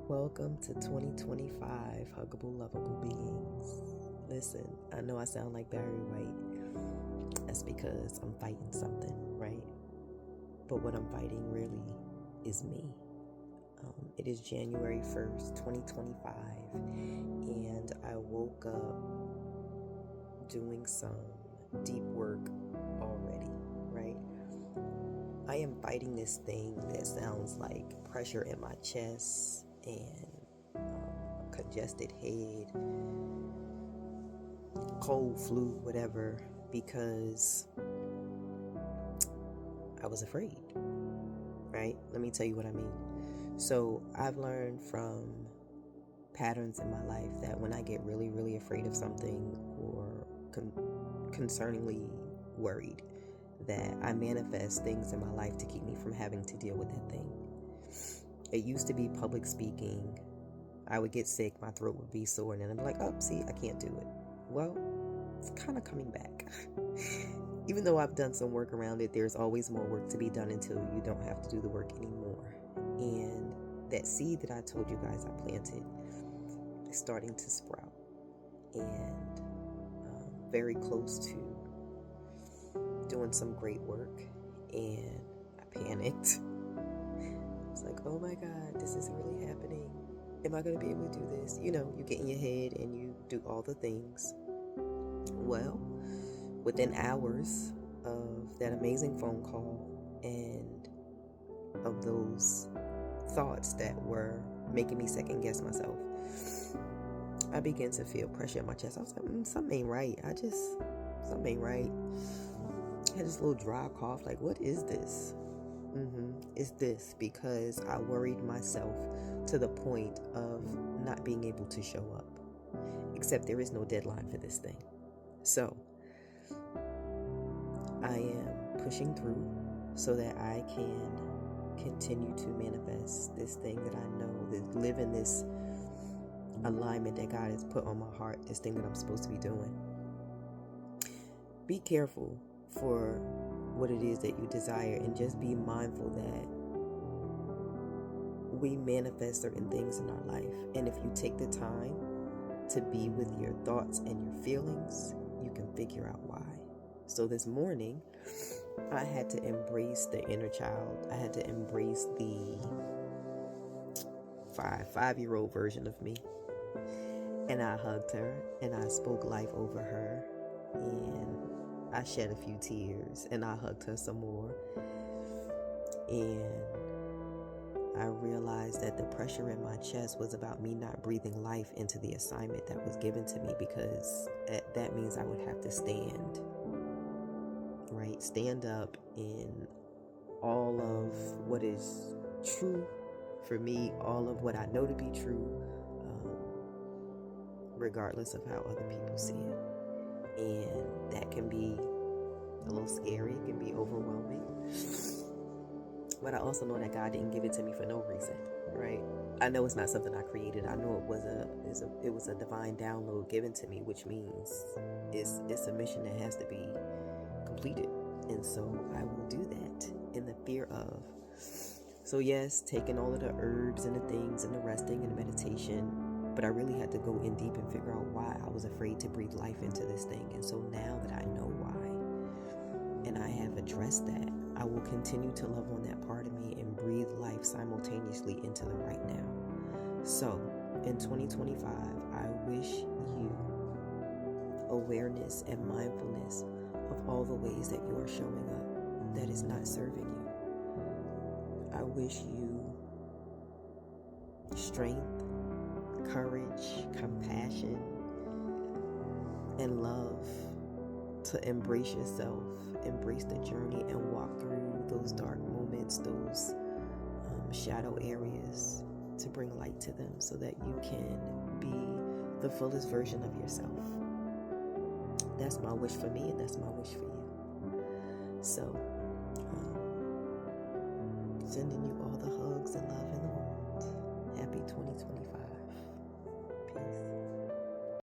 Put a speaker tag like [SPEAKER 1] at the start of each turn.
[SPEAKER 1] Welcome to 2025, Huggable, Lovable Beings. Listen, I know I sound like Barry White. That's because I'm fighting something, right? But what I'm fighting really is me. It is January 1st, 2025, and I woke up doing some deep work already, right? I am fighting this thing that sounds like pressure in my chest and congested head, cold, flu, whatever, because I was afraid, right? Let me tell you what I mean. So I've learned from patterns in my life that when I get really, really afraid of something or concerningly worried, that I manifest things in my life to keep me from having to deal with that thing. It used to be public speaking. I would get sick, my throat would be sore, and then I'd be like, oh, see, I can't do it. Well, it's kind of coming back. Even though I've done some work around it, there's always more work to be done until you don't have to do the work anymore. And that seed that I told you guys I planted is starting to sprout. And very close to doing some great work. And I panicked. I was like, oh my God, this is really happening. Am I going to be able to do this? You know, you get in your head and you do all the things. Well, within hours of that amazing phone call and of those thoughts that were making me second guess myself, I began to feel pressure in my chest. I was like, something ain't right. Something ain't right. I had this little dry cough, like, what is this? It's this because I worried myself to the point of not being able to show up. Except there is no deadline for this thing. So I am pushing through so that I can continue to manifest this thing that I know, that live in this alignment that God has put on my heart, this thing that I'm supposed to be doing. Be careful for what it is that you desire, and just be mindful that we manifest certain things in our life. And if you take the time to be with your thoughts and your feelings, you can figure out why. So this morning, I had to embrace the inner child. I had to embrace the five-year-old version of me. And I hugged her and I spoke life over her. And I shed a few tears and I hugged her some more. And I realized that the pressure in my chest was about me not breathing life into the assignment that was given to me, because that means I would have to stand, right? Stand up in all of what is true for me, all of what I know to be true, regardless of how other people see it. And that can be a little scary, it can be overwhelming. But I also know that God didn't give it to me for no reason, right? I know it's not something I created. I know it was a divine download given to me, which means it's a mission that has to be completed. And so I will do that in the fear of. So yes, taking all of the herbs and the things and the resting and the meditation, but I really had to go in deep and figure out why I was afraid to breathe life into this thing. And so now that I know why, and I have addressed that, I will continue to love on that part of me and breathe life simultaneously into the right now. So in 2025, I wish you awareness and mindfulness of all the ways that you are showing up that is not serving you. I wish you strength, courage, compassion, and love to embrace yourself, embrace the journey, and walk through those dark moments, those shadow areas, to bring light to them so that you can be the fullest version of yourself. That's my wish for me, and that's my wish for you. So, sending you all the hugs and love in the world. Happy 2025. Peace.